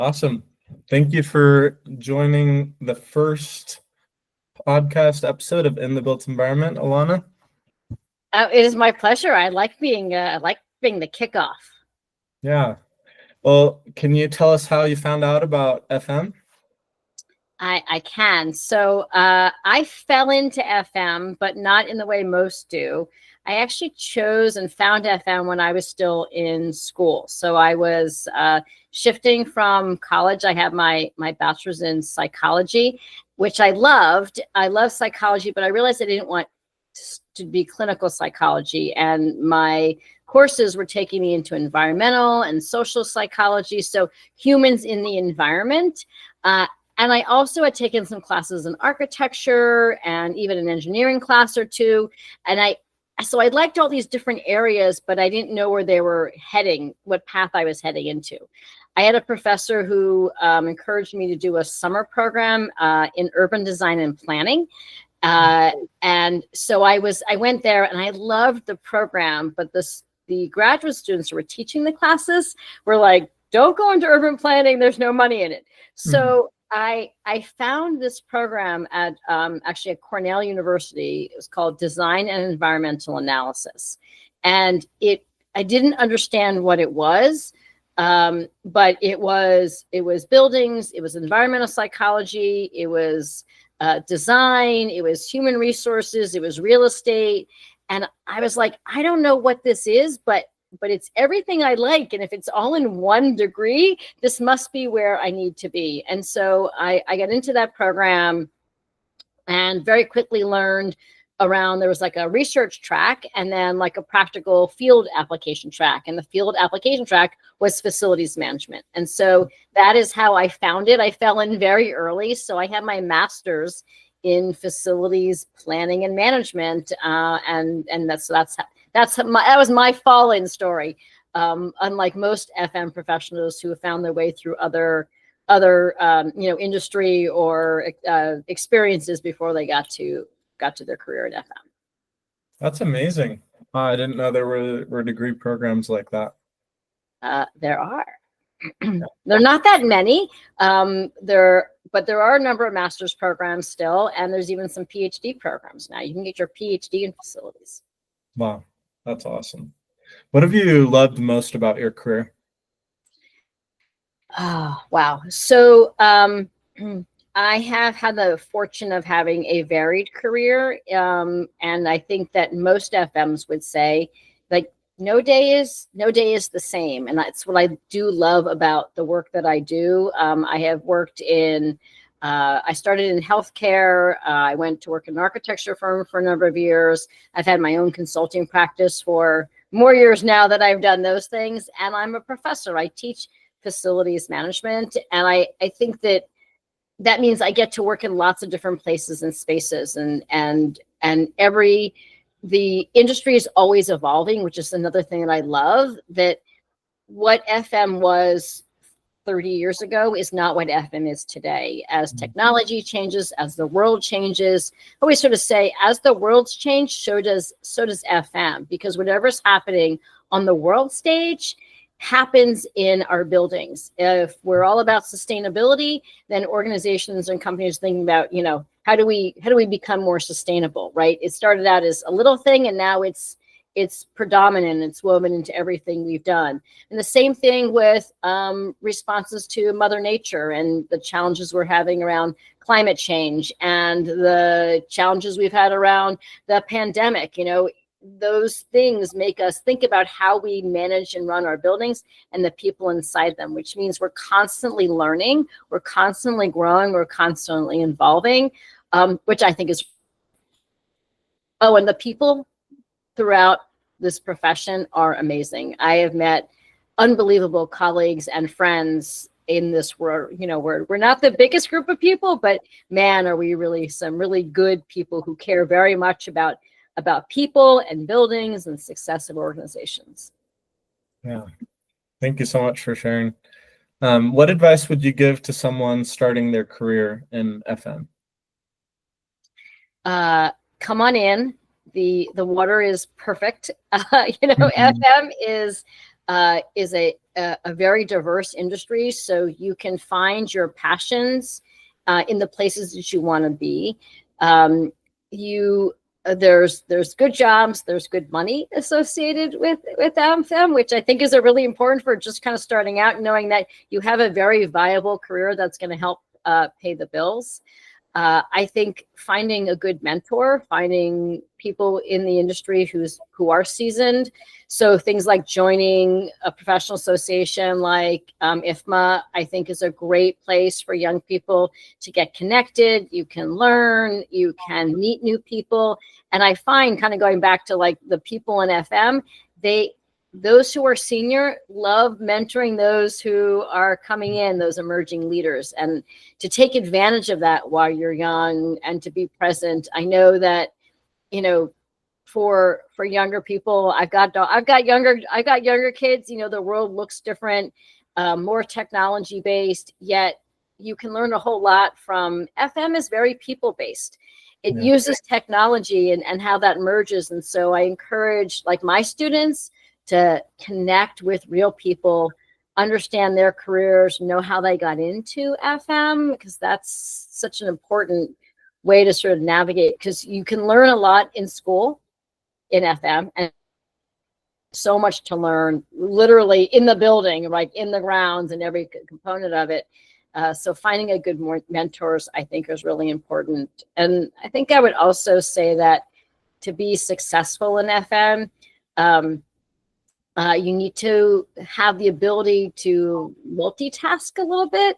Awesome. Thank you for joining the first podcast episode of In the Built Environment, Alana. It is my pleasure. I like being the kickoff. Yeah. Well, can you tell us how you found out about FM? I can. So I fell into FM, but not in the way most do. I actually chose and found FM when I was still in school. So I was shifting from college. I had my bachelor's in psychology, which I loved. I love psychology, but I realized I didn't want to be clinical psychology. And my courses were taking me into environmental and social psychology. So humans in the environment. And I also had taken some classes in architecture and even an engineering class or two. And so I liked all these different areas, but I didn't know where they were heading, what path I was heading into. I had a professor who encouraged me to do a summer program in urban design and planning. And so I went there and I loved the program, but the graduate students who were teaching the classes were like, don't go into urban planning, there's no money in it. So I found this program at actually at Cornell University. It was called Design and Environmental Analysis. And I didn't understand what it was, but it was buildings, it was environmental psychology, it was design, it was human resources, it was real estate. And I was like, I don't know what this is, but it's everything I like. And if it's all in one degree, this must be where I need to be. And so I got into that program and very quickly learned there was like a research track and then like a practical field application track. And the field application track was facilities management. And so that is how I found it. I fell in very early. So I had my master's in facilities planning and management. And that was my fall-in story. Unlike most FM professionals who have found their way through other industry or experiences before they got to their career at FM. That's amazing. I didn't know there were degree programs like that. There are. There are not that many. But there are a number of master's programs still, and there's even some PhD programs now. You can get your PhD in facilities. Wow. That's awesome. What have you loved most about your career? Oh, wow. So I have had the fortune of having a varied career. And I think that most FMs would say, like, no day is the same. And that's what I do love about the work that I do. I have worked I started in healthcare. I went to work in an architecture firm for a number of years. I've had my own consulting practice for more years now that I've done those things. And I'm a professor. I teach facilities management. And I think that means I get to work in lots of different places and spaces. And the industry is always evolving, which is another thing that I love, that what FM was 30 years ago is not what FM is today. As technology changes, as the world changes, I always sort of say, as the world's changed, so does FM, because whatever's happening on the world stage happens in our buildings. If we're all about sustainability, then organizations and companies are thinking about, how do we become more sustainable, right? It started out as a little thing, and now it's predominant, it's woven into everything we've done. And the same thing with responses to Mother Nature and the challenges we're having around climate change and the challenges we've had around the pandemic. Those things make us think about how we manage and run our buildings and the people inside them, which means we're constantly learning, we're constantly growing, we're constantly evolving, which I think is, and the people throughout this profession are amazing. I have met unbelievable colleagues and friends in this world. We're not the biggest group of people, but man, are we really some really good people who care very much about people and buildings and success of organizations. Yeah. Thank you so much for sharing. What advice would you give to someone starting their career in FM? Come on in. The water is perfect. FM is is a very diverse industry. So you can find your passions in the places that you want to be. There's good jobs, there's good money associated with FM, which I think is a really important for just kind of starting out, knowing that you have a very viable career that's going to help pay the bills. I think finding a good mentor, finding people in the industry who are seasoned. So things like joining a professional association like IFMA, I think is a great place for young people to get connected. You can learn, you can meet new people. And I find, kind of going back to like the people in FM, those who are senior love mentoring those who are coming in, those emerging leaders, and to take advantage of that while you're young and to be present. I know that, for younger people, I've got younger kids, the world looks different, more technology based, yet you can learn a whole lot from FM is very people based. It uses technology and how that merges. And so I encourage like my students to connect with real people, understand their careers, know how they got into FM, because that's such an important way to sort of navigate, because you can learn a lot in school in FM and so much to learn literally in the building, like in the grounds and every component of it. So finding a good mentors, I think, is really important. And I think I would also say that to be successful in FM, you need to have the ability to multitask a little bit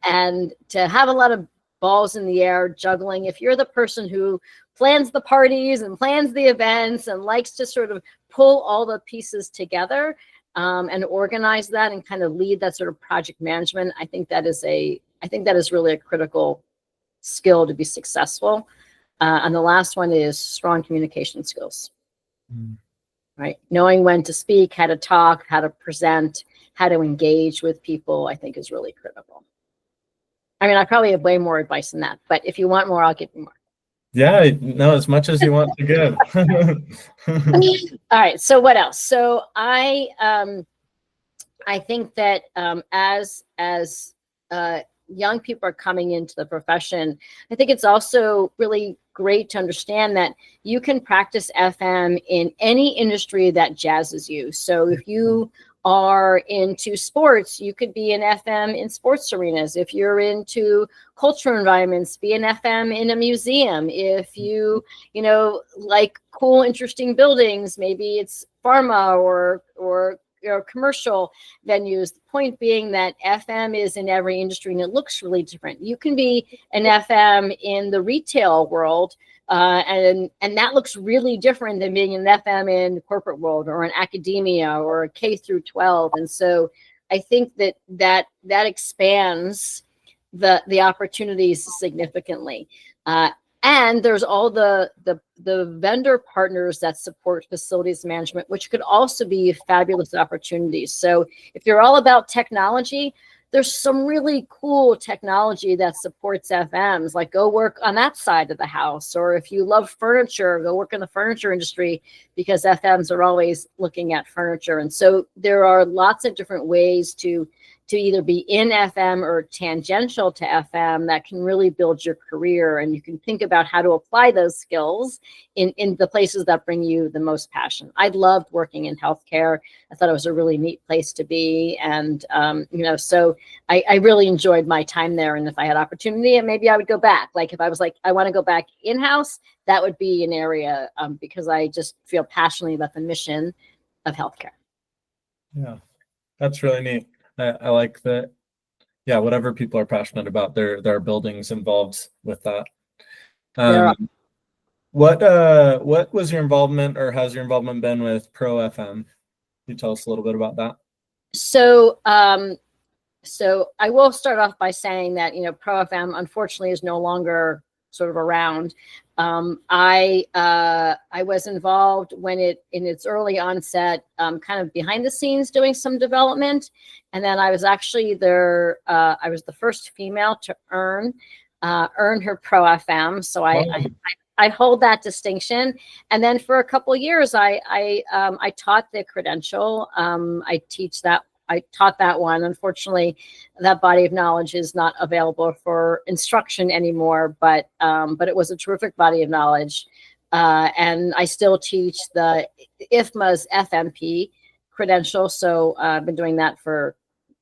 and to have a lot of balls in the air juggling. If you're the person who plans the parties and plans the events and likes to sort of pull all the pieces together and organize that and kind of lead that sort of project management, I think that is really a critical skill to be successful. And the last one is strong communication skills. Right? Knowing when to speak, how to talk, how to present, how to engage with people, I think is really critical. I mean, I probably have way more advice than that, but if you want more, I'll give you more. Yeah, no, as much as you want to give. All right. So what else? So I think that as young people are coming into the profession, I think it's also really great to understand that you can practice FM in any industry that jazzes you. So if you are into sports, you could be an FM in sports arenas. If you're into cultural environments, be an FM in a museum. If you like cool, interesting buildings, maybe it's pharma or commercial venues. The point being that FM is in every industry and it looks really different. You can be an FM in the retail world and that looks really different than being an FM in the corporate world or in academia or K through 12. And so I think that expands the opportunities significantly. And there's all the vendor partners that support facilities management, which could also be fabulous opportunities. So if you're all about technology, there's some really cool technology that supports FMs, like go work on that side of the house. Or if you love furniture, go work in the furniture industry, because FMs are always looking at furniture. And so there are lots of different ways to either be in FM or tangential to FM that can really build your career. And you can think about how to apply those skills in the places that bring you the most passion. I loved working in healthcare. I thought it was a really neat place to be. And, so I really enjoyed my time there. And if I had opportunity, maybe I would go back. Like if I was like, I want to go back in-house, that would be an area because I just feel passionately about the mission of healthcare. Yeah, that's really neat. I like that. Yeah, whatever people are passionate about, there are buildings involved with that. What was your involvement, or has your involvement been with ProFM? Can you tell us a little bit about that? So I will start off by saying that ProFM unfortunately is no longer sort of around. I was involved when in its early onset, kind of behind the scenes doing some development. And then I was actually there. I was the first female to earn her ProFM. So I I hold that distinction. And then for a couple of years, I taught the credential. I taught that one. Unfortunately, that body of knowledge is not available for instruction anymore, but it was a terrific body of knowledge. And I still teach the IFMA's FMP credential. So I've been doing that for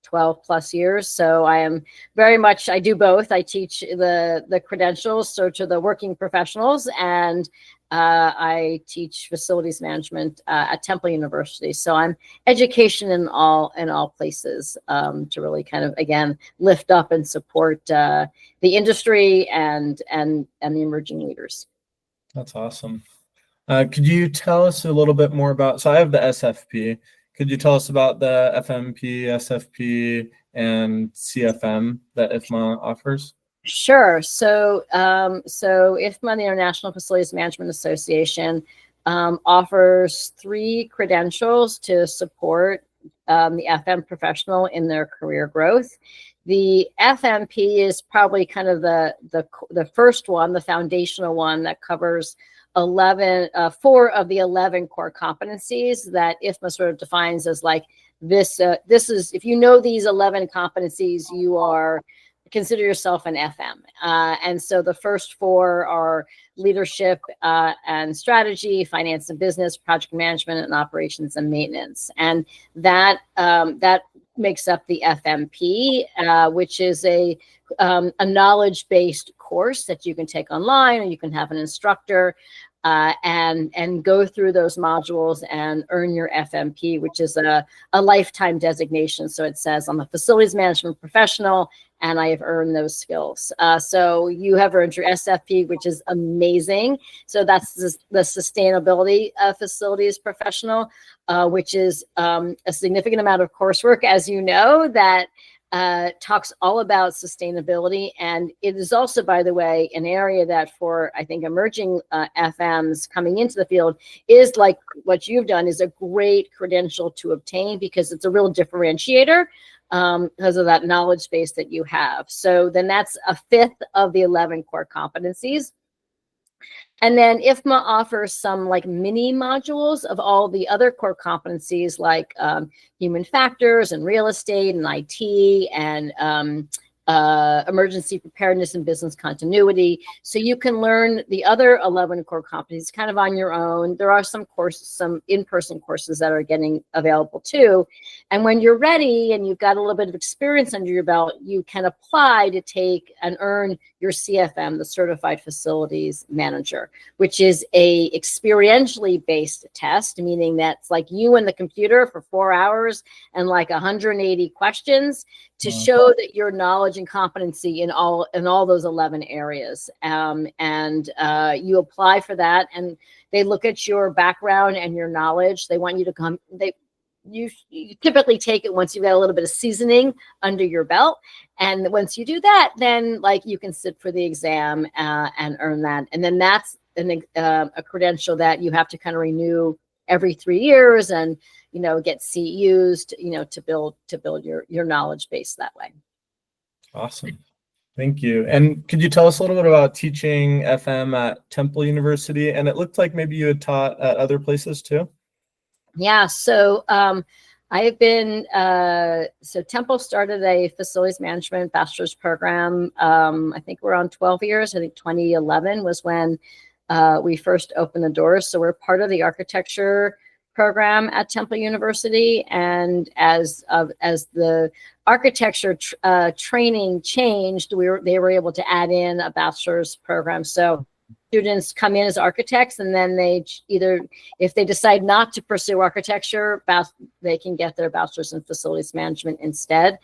12 plus years. So I am very much, I do both. I teach the credentials, so to the working professionals, and I teach facilities management at Temple University. So I'm education in all places, to really kind of, again, lift up and support the industry and the emerging leaders. That's awesome. Could you tell us a little bit more about, so I have the SFP. Could you tell us about the FMP, SFP, and CFM that IFMA offers? Sure. So IFMA, the International Facilities Management Association, offers 3 credentials to support the FM professional in their career growth. The FMP is probably kind of the first one, the foundational one that covers 4 of the 11 core competencies that IFMA sort of defines as like this is, if you know these 11 competencies, you are consider yourself an FM. And so the first 4 are leadership and strategy, finance and business, project management, and operations and maintenance. And that makes up the FMP, which is a knowledge-based course that you can take online, or you can have an instructor and go through those modules and earn your FMP, which is a lifetime designation. So it says I'm a facilities management professional and I have earned those skills. So you have earned your SFP, which is amazing. So that's the sustainability facilities professional, which is a significant amount of coursework, as you know, that talks all about sustainability. And it is also, by the way, an area that for, I think, emerging FMs coming into the field is like what you've done is a great credential to obtain, because it's a real differentiator because of that knowledge base that you have. So then that's a 5th of the 11 core competencies. And then IFMA offers some like mini modules of all the other core competencies, like human factors and real estate and IT and emergency preparedness and business continuity. So you can learn the other 11 core competencies kind of on your own. There are some courses, some in-person courses that are getting available too. And when you're ready and you've got a little bit of experience under your belt, you can apply to take and earn your CFM, the Certified Facilities Manager, which is a experientially based test, meaning that's like you and the computer for 4 hours and like 180 questions to show that your knowledge and competency in all those 11 areas. You apply for that, and they look at your background and your knowledge. They want you to come. You typically take it once you've got a little bit of seasoning under your belt. And once you do that, then like you can sit for the exam and earn that. And then that's a credential that you have to kind of renew every 3 years and, get used, to build your knowledge base that way. Awesome. Thank you. And could you tell us a little bit about teaching FM at Temple University? And it looked like maybe you had taught at other places too. Yeah, so I have been, so Temple started a facilities management bachelor's program. I think we're on 12 years. I think 2011 was when we first opened the doors. So we're part of the architecture program at Temple University. And as the architecture training changed, they were able to add in a bachelor's program. So students come in as architects, and then they either, if they decide not to pursue architecture, they can get their bachelor's in facilities management instead.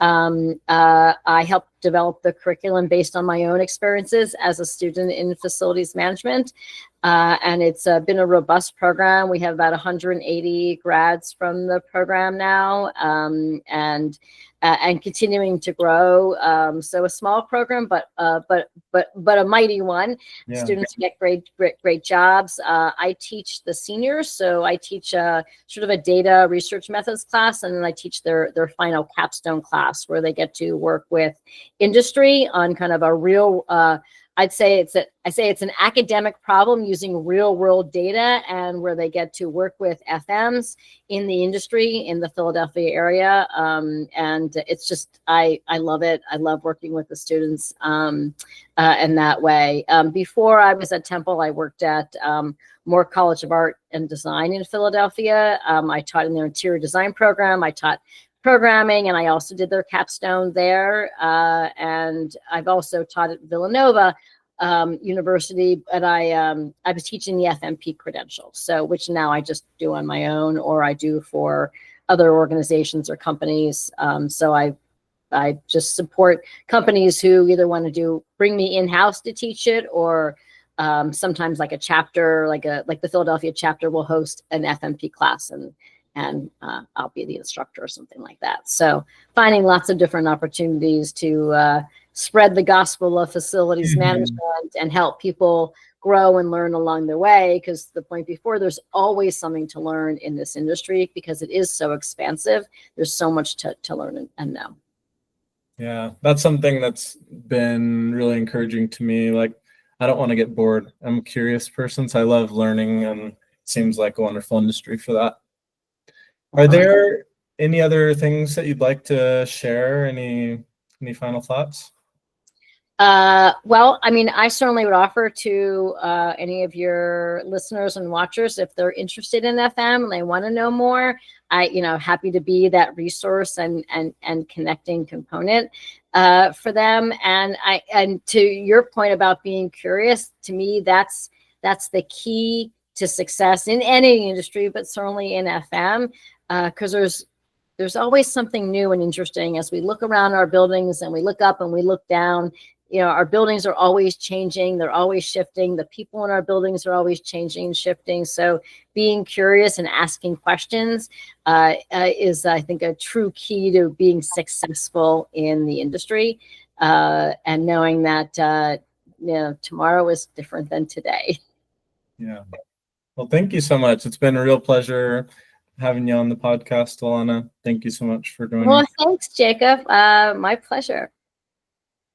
I helped develop the curriculum based on my own experiences as a student in facilities management. And it's been a robust program. We have about 180 grads from the program now, and continuing to grow. So a small program, but a mighty one. Yeah. Students get great jobs. I teach the seniors, so I teach sort of a data research methods class, and then I teach their final capstone class where they get to work with industry on kind of a real. I say it's an academic problem using real world data, and where they get to work with FMs in the industry in the Philadelphia area. And it's just, I love it. I love working with the students in that way. Before I was at Temple, I worked at Moore College of Art and Design in Philadelphia. I taught in their interior design program. I taught programming, and I also did their capstone there. And I've also taught at Villanova University, but I was teaching the FMP credential, so which now I just do on my own, or I do for other organizations or companies. So I just support companies who either want to bring me in-house to teach it, or sometimes like a chapter, like the Philadelphia chapter will host an FMP class, and I'll be the instructor or something like that. So finding lots of different opportunities to spread the gospel of facilities management and help people grow and learn along their way. Because the point before, there's always something to learn in this industry because it is so expansive. There's so much to learn and know. Yeah, that's something that's been really encouraging to me. Like, I don't want to get bored. I'm a curious person, so I love learning, and it seems like a wonderful industry for that. Are there any other things that you'd like to share? Any final thoughts? Well, I mean, I certainly would offer to any of your listeners and watchers, if they're interested in FM and they want to know more, happy to be that resource and connecting component for them. And to your point about being curious, to me, that's the key to success in any industry, but certainly in FM, because there's always something new and interesting as we look around our buildings and we look up and we look down. Our buildings are always changing. They're always shifting. The people in our buildings are always changing and shifting. So being curious and asking questions is, I think, a true key to being successful in the industry, and knowing that tomorrow is different than today. Yeah. Well, thank you so much. It's been a real pleasure having you on the podcast, Alana. Thank you so much for joining. Well, thanks, Jacob. My pleasure.